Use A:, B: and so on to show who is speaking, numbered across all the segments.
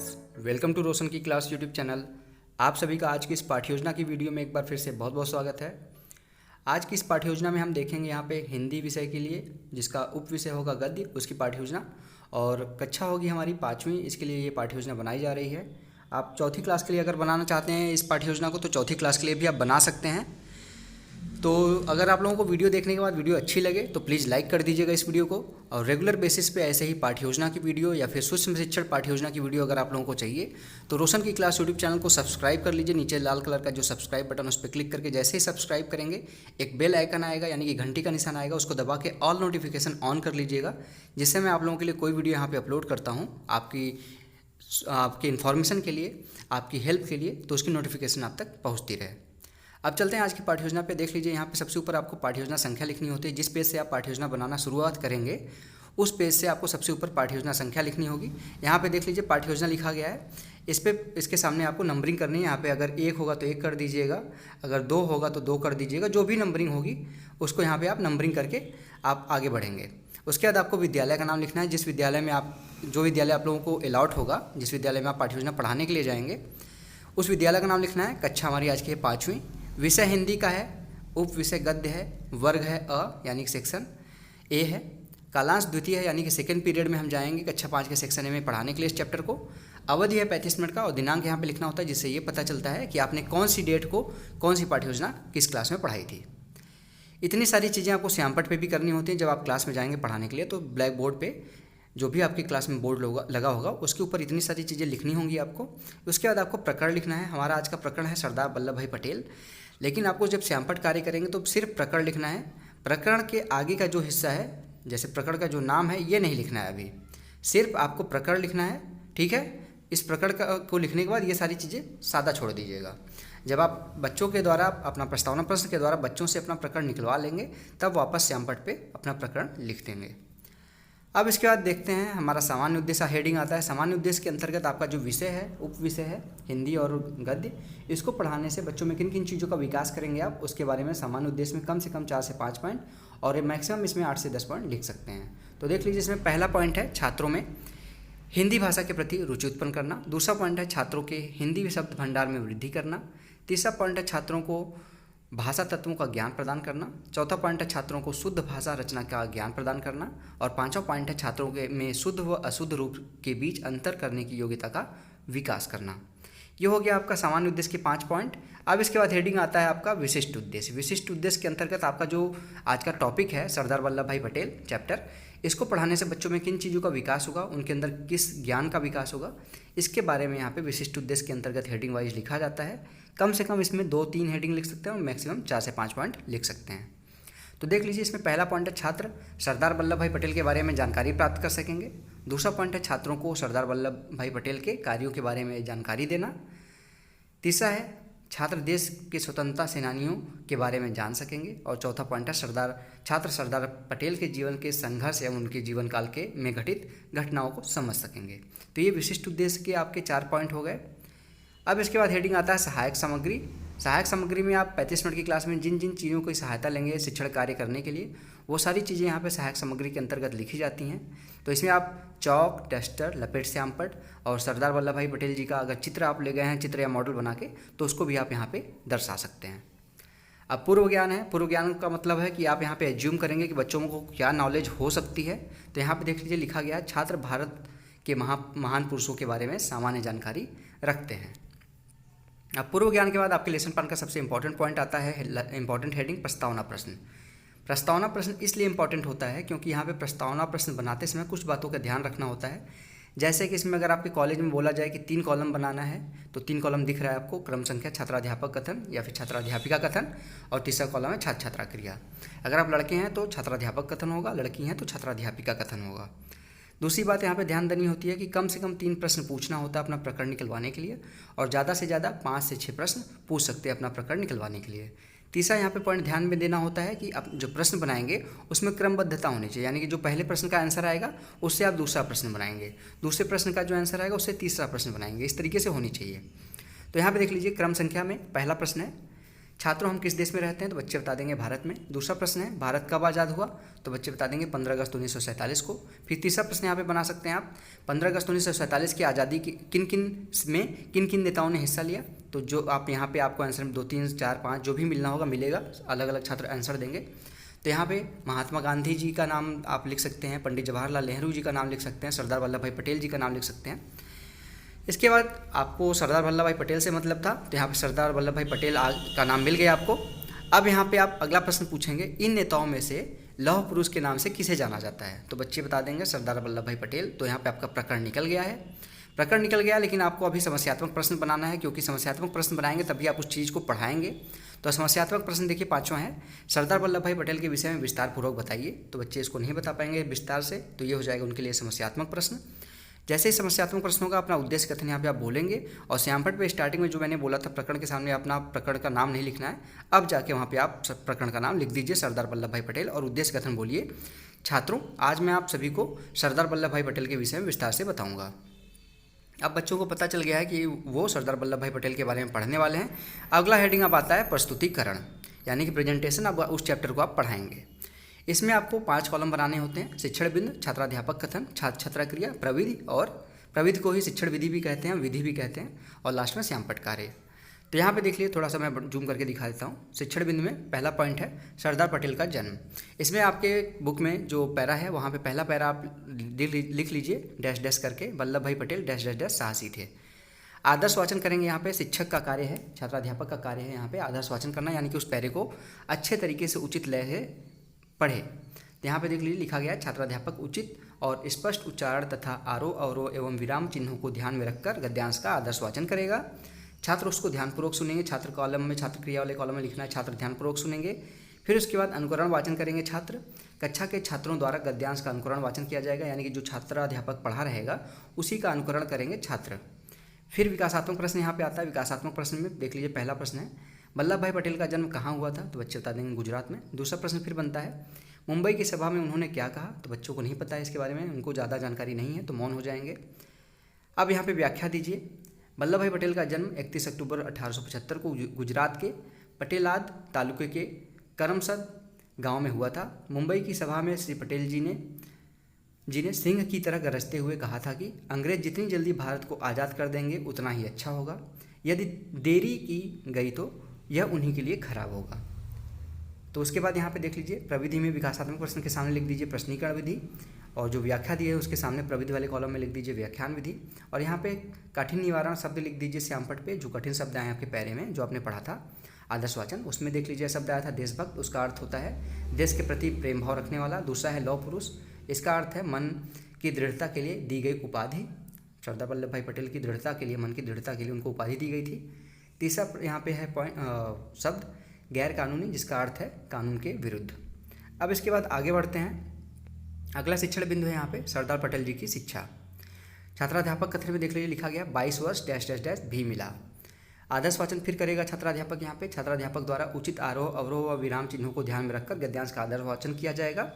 A: Friends, welcome to रोशन की class YouTube channel. आप सभी का आज की इस पाठ्य योजना की वीडियो में एक बार फिर से बहुत बहुत स्वागत है। आज की इस पाठ्य योजना में हम देखेंगे यहाँ पे हिंदी विषय के लिए, जिसका उप विषय होगा गद्य, उसकी पाठ्य योजना, और कक्षा होगी हमारी 5वीं। इसके लिए ये पाठ्य योजना बनाई जा रही है। आप चौथी क्लास के लिए अगर बनाना चाहते हैं इस पाठ्य योजना को, तो चौथी क्लास के लिए भी आप बना सकते हैं। तो अगर आप लोगों को वीडियो देखने के बाद वीडियो अच्छी लगे तो प्लीज़ लाइक कर दीजिएगा इस वीडियो को, और रेगुलर बेसिस पे ऐसे ही पाठ्य योजना की वीडियो या फिर सूक्ष्म शिक्षण पाठ्य योजना की वीडियो अगर आप लोगों को चाहिए तो रोशन की क्लास यूट्यूब चैनल को सब्सक्राइब कर लीजिए। नीचे लाल कलर का जो सब्सक्राइब बटन उस पर क्लिक करके जैसे ही सब्सक्राइब करेंगे एक बेल आइकन आएगा, यानी कि घंटी का निशान आएगा, उसको दबा के ऑल नोटिफिकेशन ऑन कर लीजिएगा, जिससे मैं आप लोगों के लिए कोई वीडियो यहाँ पर अपलोड करता हूँ आपकी इन्फॉर्मेशन के लिए, आपकी हेल्प के लिए, तो उसकी नोटिफिकेशन आप तक पहुँचती रहे। अब चलते हैं आज की पाठ्य योजना पे। देख लीजिए, यहाँ पे सबसे ऊपर आपको पाठ्य योजना संख्या लिखनी होती है। जिस पेज से आप पाठ्य योजना बनाना शुरुआत करेंगे उस पेज से आपको सबसे ऊपर पाठ्य योजना संख्या लिखनी होगी। यहाँ पे देख लीजिए पाठ्य योजना लिखा गया है, इसके सामने आपको नंबरिंग करनी है। यहाँ पे अगर 1 होगा तो 1 कर दीजिएगा, अगर 2 होगा तो 2 कर दीजिएगा। जो भी नंबरिंग होगी उसको यहाँ पर आप नंबरिंग करके आप आगे बढ़ेंगे। उसके बाद आपको विद्यालय का नाम लिखना है, जिस विद्यालय में जो विद्यालय आप लोगों को अलॉट होगा, जिस विद्यालय में आप पाठ्य योजना पढ़ाने के लिए जाएंगे, उस विद्यालय का नाम लिखना है। कक्षा हमारी आज की है 5वीं। विषय हिंदी का है, उप विषय गद्य है, वर्ग है अ यानी कि सेक्शन ए है, कालांश द्वितीय है यानी कि सेकंड पीरियड में हम जाएंगे कक्षा 5 के सेक्शन ए में पढ़ाने के लिए इस चैप्टर को। अवधि है 35 मिनट का, और दिनांक यहाँ पे लिखना होता है, जिससे ये पता चलता है कि आपने कौन सी डेट को कौन सी पाठ्य योजना किस क्लास में पढ़ाई थी। इतनी सारी चीज़ें आपको श्यामपट्ट पे भी करनी होती हैं। जब आप क्लास में जाएंगे पढ़ाने के लिए तो ब्लैक बोर्ड पे जो भी आपकी क्लास में बोर्ड लगा होगा उसके ऊपर इतनी सारी चीज़ें लिखनी होंगी आपको। उसके बाद आपको प्रकरण लिखना है। हमारा आज का प्रकरण है सरदार वल्लभ भाई पटेल, लेकिन आपको जब श्यामपट्ट कार्य करेंगे तो सिर्फ प्रकरण लिखना है। प्रकरण के आगे का जो हिस्सा है, जैसे प्रकरण का जो नाम है, ये नहीं लिखना है अभी, सिर्फ आपको प्रकरण लिखना है, ठीक है। इस प्रकरण को लिखने के बाद ये सारी चीज़ें सादा छोड़ दीजिएगा। जब आप बच्चों के द्वारा अपना प्रस्तावना प्रश्न के द्वारा बच्चों से अपना प्रकरण निकलवा लेंगे तब वापस श्यामपट्ट पे अपना प्रकरण लिख देंगे। अब इसके बाद देखते हैं हमारा सामान्य उद्देश्य हेडिंग आता है। सामान्य उद्देश्य के अंतर्गत आपका जो विषय है, उप विषय है हिंदी और गद्य, इसको पढ़ाने से बच्चों में किन किन चीज़ों का विकास करेंगे आप, उसके बारे में सामान्य उद्देश्य में कम से कम 4 से 5 पॉइंट, और मैक्सिमम इसमें 8 से 10 पॉइंट लिख सकते हैं। तो देख लीजिए, इसमें पहला पॉइंट है छात्रों में हिंदी भाषा के प्रति रुचि उत्पन्न करना। दूसरा पॉइंट है छात्रों के हिंदी शब्द भंडार में वृद्धि करना। तीसरा पॉइंट है छात्रों को भाषा तत्वों का ज्ञान प्रदान करना। चौथा पॉइंट है छात्रों को शुद्ध भाषा रचना का ज्ञान प्रदान करना। और पांचवा पॉइंट है छात्रों के में शुद्ध व अशुद्ध रूप के बीच अंतर करने की योग्यता का विकास करना। ये हो गया आपका सामान्य उद्देश्य के 5 पॉइंट। अब इसके बाद हेडिंग आता है आपका विशिष्ट उद्देश्य। विशिष्ट उद्देश्य के अंतर्गत आपका जो आज का टॉपिक है सरदार वल्लभ भाई पटेल चैप्टर, इसको पढ़ाने से बच्चों में किन चीज़ों का विकास होगा, उनके अंदर किस ज्ञान का विकास होगा, इसके बारे में यहाँ पे विशिष्ट उद्देश्य के अंतर्गत हेडिंग वाइज लिखा जाता है। कम से कम इसमें 2-3 हेडिंग लिख सकते हैं और मैक्सिमम 4 से 5 पॉइंट लिख सकते हैं। तो देख लीजिए, इसमें पहला पॉइंट है छात्र सरदार वल्लभ भाई पटेल के बारे में जानकारी प्राप्त कर सकेंगे। दूसरा पॉइंट है छात्रों को सरदार वल्लभ भाई पटेल के कार्यों के बारे में जानकारी देना। तीसरा है छात्र देश के स्वतंत्रता सेनानियों के बारे में जान सकेंगे। और चौथा पॉइंट है छात्र सरदार पटेल के जीवन के संघर्ष एवं उनके जीवन काल में घटित घटनाओं को समझ सकेंगे। तो ये विशिष्ट उद्देश्य के आपके 4 पॉइंट हो गए। अब इसके बाद हेडिंग आता है सहायक सामग्री। सहायक सामग्री में आप 35 मिनट की क्लास में जिन जिन चीज़ों की सहायता लेंगे शिक्षण कार्य करने के लिए, वो सारी चीज़ें यहाँ पे सहायक सामग्री के अंतर्गत लिखी जाती हैं। तो इसमें आप चौक, डस्टर, लपेट श्यामपट्ट और सरदार वल्लभ भाई पटेल जी का अगर चित्र आप ले गए हैं, चित्र या मॉडल बना के, तो उसको भी आप यहाँ पे दर्शा सकते हैं। अब पूर्व ज्ञान है। पूर्व ज्ञान का मतलब है कि आप यहाँ पे एज्यूम करेंगे कि बच्चों को क्या नॉलेज हो सकती है। तो यहाँ पे देख लीजिए लिखा गया है छात्र भारत के महान पुरुषों के बारे में सामान्य जानकारी रखते हैं। अब पूर्व ज्ञान के बाद आपके लेसन प्लान का सबसे इंपॉर्टेंट पॉइंट आता है इंपॉर्टेंट हेडिंग प्रस्तावना प्रश्न। प्रस्तावना प्रश्न इसलिए इंपॉर्टेंट होता है क्योंकि यहाँ पे प्रस्तावना प्रश्न बनाते समय कुछ बातों का ध्यान रखना होता है। जैसे कि इसमें अगर आपके कॉलेज में बोला जाए कि 3 कॉलम बनाना है, तो 3 कॉलम दिख रहा है आपको, क्रम संख्या, छात्राध्यापक कथन या फिर छात्राध्यापिका कथन, और तीसरा कॉलम है छात्र छात्रा क्रिया। अगर आप लड़के हैं तो छात्राध्यापक कथन होगा, लड़की हैं तो छात्राध्यापिका कथन होगा। दूसरी बात यहाँ पे ध्यान देनी होती है कि कम से कम 3 प्रश्न पूछना होता है अपना प्रकरण निकलवाने के लिए, और ज़्यादा से ज़्यादा 5 से 6 प्रश्न पूछ सकते हैं अपना प्रकरण निकलवाने के लिए। तीसरा यहाँ पे पॉइंट ध्यान में देना होता है कि आप जो प्रश्न बनाएंगे उसमें क्रमबद्धता होनी चाहिए, यानी कि जो पहले प्रश्न का आंसर आएगा उससे आप दूसरा प्रश्न बनाएंगे, दूसरे प्रश्न का जो आंसर आएगा उससे तीसरा प्रश्न बनाएंगे, इस तरीके से होनी चाहिए। तो यहाँ पे देख लीजिए क्रम संख्या में पहला प्रश्न है छात्रों हम किस देश में रहते हैं, तो बच्चे बता देंगे भारत में। दूसरा प्रश्न है भारत कब आज़ाद हुआ, तो बच्चे बता देंगे 15 अगस्त 1947 को। फिर तीसरा प्रश्न यहाँ पे बना सकते हैं आप, 15 अगस्त 1947 की आज़ादी की किन किन नेताओं ने हिस्सा लिया। तो जो आप यहाँ पे आपको आंसर में 2, 3, 4, 5 जो भी मिलना होगा मिलेगा, अलग अलग छात्र आंसर देंगे। तो यहाँ पे महात्मा गांधी जी का नाम आप लिख सकते हैं, पंडित जवाहरलाल नेहरू जी का नाम लिख सकते हैं, सरदार वल्लभ भाई पटेल जी का नाम लिख सकते हैं। इसके बाद आपको सरदार वल्लभ भाई पटेल से मतलब था, तो यहाँ पे सरदार वल्लभ भाई पटेल का नाम मिल गया आपको। अब यहाँ पे आप अगला प्रश्न पूछेंगे, इन नेताओं में से लौह पुरुष के नाम से किसे जाना जाता है, तो बच्चे बता देंगे सरदार वल्लभ भाई पटेल। तो यहाँ पे आपका प्रकरण निकल गया है, लेकिन आपको अभी समस्यात्मक प्रश्न बनाना है, क्योंकि समस्यात्मक प्रश्न बनाएंगे तभी आप उस चीज़ को पढ़ाएंगे। तो समस्यात्मक प्रश्न देखिए पाँचवां है, सरदार वल्लभ भाई पटेल के विषय में विस्तार पूर्वक बताइए। तो बच्चे इसको नहीं बता पाएंगे विस्तार से, तो ये हो जाएगा उनके लिए समस्यात्मक प्रश्न। जैसे ही समस्यात्मक प्रश्न होगा अपना उद्देश्य कथन यहाँ पे आप बोलेंगे, और श्यामपट पे स्टार्टिंग में जो मैंने बोला था प्रकरण के सामने अपना प्रकरण का नाम नहीं लिखना है, अब जाके वहाँ पे आप प्रकरण का नाम लिख दीजिए सरदार वल्लभ भाई पटेल, और उद्देश्य कथन बोलिए। छात्रों आज मैं आप सभी को सरदार वल्लभ भाई पटेल के विषय में विस्तार से बताऊँगा। अब बच्चों को पता चल गया है कि वो सरदार वल्लभ भाई पटेल के बारे में पढ़ने वाले हैं। अगला हेडिंग अब आता है प्रस्तुतिकरण, यानी कि प्रेजेंटेशन। अब उस चैप्टर को आप पढ़ाएंगे। इसमें आपको 5 कॉलम बनाने होते हैं, शिक्षण बिंदु, छात्राध्यापक कथन, छात्र छात्रा क्रिया, प्रविधि, और प्रविधि को ही शिक्षण विधि भी कहते हैं, विधि भी कहते हैं, और लास्ट में श्यामपट कार्य। तो यहाँ पे देख लिए, थोड़ा सा मैं जूम करके दिखा देता हूँ। शिक्षण बिंदु में पहला पॉइंट है सरदार पटेल का जन्म। इसमें आपके बुक में जो पैरा है वहाँ पे पहला पैरा आप लिख लीजिए डैश डैश करके, वल्लभ भाई पटेल डैश डैश डैश साहसी थे। आदर्श वाचन करेंगे, यहाँ पे शिक्षक का कार्य है, छात्राध्यापक का कार्य है यहाँ पे आदर्श वाचन करना, यानी कि उस पैरे को अच्छे तरीके से उचित लय से पढ़े। तो यहाँ पे देख लीजिए लिखा गया है छात्राध्यापक उचित और स्पष्ट उच्चारण तथा आरोह अवरोह एवं विराम चिन्हों को ध्यान में रखकर गद्यांश का आदर्श वाचन करेगा। छात्र उसको ध्यानपूर्वक सुनेंगे, छात्र कॉलम में, छात्र क्रिया वाले कॉलम में लिखना है छात्र ध्यानपूर्वक सुनेंगे। फिर उसके बाद अनुकरण वाचन करेंगे छात्र, कक्षा के छात्रों द्वारा गद्यांश का अनुकरण वाचन किया जाएगा, यानी कि जो छात्राध्यापक पढ़ा रहेगा उसी का अनुकरण करेंगे छात्र। फिर विकासात्मक प्रश्न यहाँ पे आता है। विकासात्मक प्रश्न में देख लीजिए पहला प्रश्न है वल्लभ भाई पटेल का जन्म कहाँ हुआ था, तो बच्चे बता देंगे गुजरात में। दूसरा प्रश्न फिर बनता है मुंबई की सभा में उन्होंने क्या कहा, तो बच्चों को नहीं पता है इसके बारे में, उनको ज़्यादा जानकारी नहीं है तो मौन हो जाएंगे। अब यहाँ पे व्याख्या दीजिए, वल्लभ भाई पटेल का जन्म 31 अक्टूबर 1875 को गुजरात के पटेलाद तालुके के करमसद गांव में हुआ था। मुंबई की सभा में श्री पटेल जी ने सिंह की तरह गरजते हुए कहा था कि अंग्रेज जितनी जल्दी भारत को आज़ाद कर देंगे उतना ही अच्छा होगा, यदि देरी की गई तो यह उन्हीं के लिए खराब होगा। तो उसके बाद यहाँ पे देख लीजिए प्रविधि में विकासात्मक प्रश्न के सामने लिख दीजिए प्रश्नीकरण विधि, और जो व्याख्या दी है उसके सामने प्रविधि वाले कॉलम में लिख दीजिए व्याख्यान विधि, और यहाँ पे कठिन निवारण शब्द लिख दीजिए श्यामपट पे, जो कठिन शब्द आए आपके पैरे में जो आपने पढ़ा था आदर्श वाचन, उसमें देख लीजिए शब्द आया था देशभक्त, उसका अर्थ होता है देश के प्रति प्रेम भाव रखने वाला। दूसरा है लौह पुरुष, इसका अर्थ है मन की दृढ़ता के लिए दी गई उपाधि, सरदार वल्लभ भाई पटेल की दृढ़ता के लिए, मन की दृढ़ता के लिए उनको उपाधि दी गई थी। तीसरा यहाँ पे है शब्द गैर कानूनी, जिसका अर्थ है कानून के विरुद्ध। अब इसके बाद आगे बढ़ते हैं। अगला शिक्षण बिंदु है यहाँ पे सरदार पटेल जी की शिक्षा। छात्राध्यापक कथन में देख लीजिए लिखा गया 22 वर्ष डैश डैश डैश भी मिला। आदर्श वाचन फिर करेगा छात्राध्यापक, यहाँ पे छात्राध्यापक द्वारा उचित आरोह अवरोह व विराम चिन्हों को ध्यान में रखकर गद्यांश का आदर्श वाचन किया जाएगा।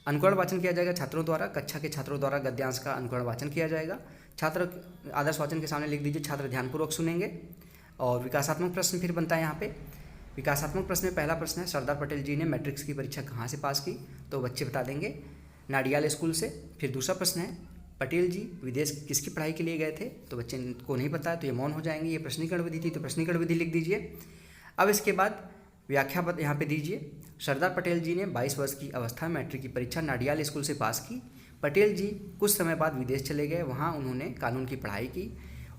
A: अनुकरण वाचन किया जाएगा छात्रों द्वारा, कक्षा के छात्रों द्वारा गद्यांश का अनुकरण वाचन किया जाएगा। छात्र आदर्श वाचन के सामने लिख दीजिए छात्र ध्यानपूर्वक सुनेंगे। और विकासात्मक प्रश्न फिर बनता है यहाँ पे। विकासात्मक प्रश्न में पहला प्रश्न है सरदार पटेल जी ने मैट्रिक्स की परीक्षा कहाँ से पास की, तो बच्चे बता देंगे नाडियाल स्कूल से। फिर दूसरा प्रश्न है पटेल जी विदेश किसकी पढ़ाई के लिए गए थे, तो बच्चे को नहीं पता है तो ये मौन हो जाएंगे। ये प्रश्नीकरण विधि थी तो प्रश्नीकरण विधि लिख दीजिए। अब इसके बाद व्याख्या यहाँ पे दीजिए, सरदार पटेल जी ने 22 वर्ष की अवस्था में मैट्रिक की परीक्षा नाडियाल स्कूल से पास की। पटेल जी कुछ समय बाद विदेश चले गए, वहाँ उन्होंने कानून की पढ़ाई की।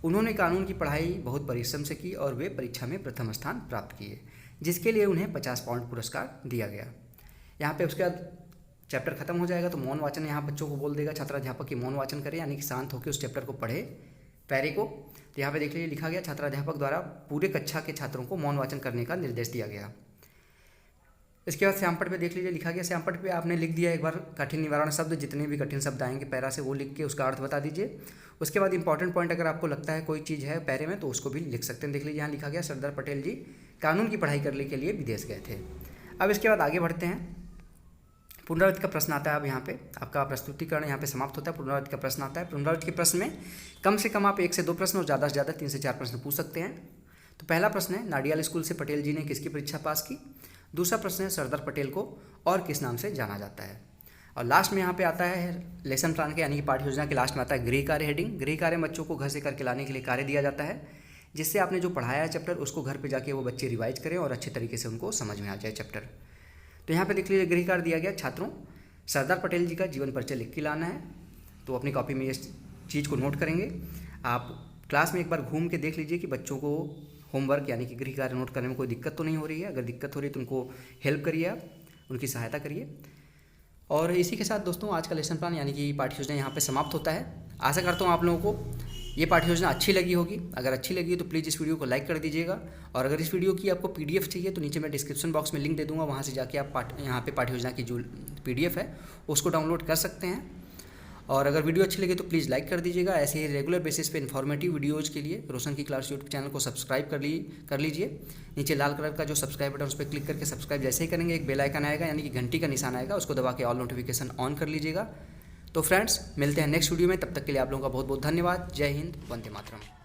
A: उन्होंने कानून की पढ़ाई बहुत परिश्रम से की और वे परीक्षा में प्रथम स्थान प्राप्त किए, जिसके लिए उन्हें 50 पाउंड पुरस्कार दिया गया। यहाँ पे उसके बाद चैप्टर खत्म हो जाएगा तो मौन वाचन यहाँ बच्चों को बोल देगा छात्राध्यापक की मौन वाचन करे, यानी कि शांत होकर उस चैप्टर को पढ़े पैरे को। तो यहाँ पे देख लीजिए लिखा गया छात्राध्यापक द्वारा पूरे कक्षा के छात्रों को मौन वाचन करने का निर्देश दिया गया। इसके बाद श्यामपट पे देख लीजिए लिखा गया, श्यामपट पे आपने लिख दिया एक बार कठिन निवारण शब्द, जितने भी कठिन शब्द आएंगे पैरा से वो लिख के उसका अर्थ बता दीजिए। उसके बाद इंपॉर्टेंट पॉइंट अगर आपको लगता है कोई चीज़ है पैरे में तो उसको भी लिख सकते हैं। देख लीजिए यहाँ लिखा गया सरदार पटेल जी कानून की पढ़ाई करने के लिए विदेश गए थे। अब इसके बाद आगे बढ़ते हैं। पुनरावृत्ति का प्रश्न आता है। अब यहाँ पे आपका प्रस्तुतिकरण यहाँ पे समाप्त होता है, पुनरावृत्ति का प्रश्न आता है। पुनरावृत्ति के प्रश्न में कम से कम आप 1 से 2 प्रश्न और ज़्यादा से ज़्यादा 3 से 4 प्रश्न पूछ सकते हैं। तो पहला प्रश्न है नाडियाल स्कूल से पटेल जी ने किसकी परीक्षा पास की। दूसरा प्रश्न है सरदार पटेल को और किस नाम से जाना जाता है। और लास्ट में यहाँ पे आता है लेसन प्लान के यानी कि पाठ्य योजना के लास्ट में आता है गृह कार्य हेडिंग। गृह कार्य बच्चों को घर से करके लाने के लिए कार्य दिया जाता है, जिससे आपने जो पढ़ाया है चैप्टर उसको घर पे जाके वो बच्चे रिवाइज करें और अच्छे तरीके से उनको समझ में आ जाए चैप्टर। तो यहाँ पे देख लीजिए गृह कार्य दिया गया छात्रों सरदार पटेल जी का जीवन परिचय लिख के लाना है। तो अपनी कॉपी में इस चीज़ को नोट करेंगे। आप क्लास में एक बार घूम के देख लीजिए कि बच्चों को होमवर्क यानी कि गृह कार्य नोट करने में कोई दिक्कत तो नहीं हो रही है। अगर दिक्कत हो रही है तो उनको हेल्प करिए, आप उनकी सहायता करिए। और इसी के साथ दोस्तों आज का लेसन प्लान यानी कि पाठ्य योजना यहाँ पे समाप्त होता है। आशा करता हूँ आप लोगों को ये पाठ्य योजना अच्छी लगी होगी। अगर अच्छी लगी तो प्लीज़ इस वीडियो को लाइक कर दीजिएगा। और अगर इस वीडियो की आपको पीडीएफ चाहिए तो नीचे मैं डिस्क्रिप्शन बॉक्स में लिंक दे दूँगा, वहाँ से जाके आप यहाँ पे पाठ्य योजना की जो पीडीएफ है उसको डाउनलोड कर सकते हैं। और अगर वीडियो अच्छी लगे तो प्लीज़ लाइक कर दीजिएगा। ऐसे ही रेगुलर बेसिस पे इन्फॉर्मेटिव वीडियोज़ के लिए रोशन की क्लास यूट्यूब चैनल को सब्सक्राइब कर लीजिए। नीचे लाल कलर का जो सब्सक्राइब बटन उस पर क्लिक करके सब्सक्राइब जैसे ही करेंगे एक बेल आइकन आएगा यानी कि घंटी का निशान आएगा, उसको दबा के ऑल नोटिफिकेशन ऑन कर लीजिएगा। तो फ्रेंड्स मिलते हैं नेक्स्ट वीडियो में, तब तक के लिए आप लोगों का बहुत बहुत धन्यवाद। जय हिंद, वंदे मातरम।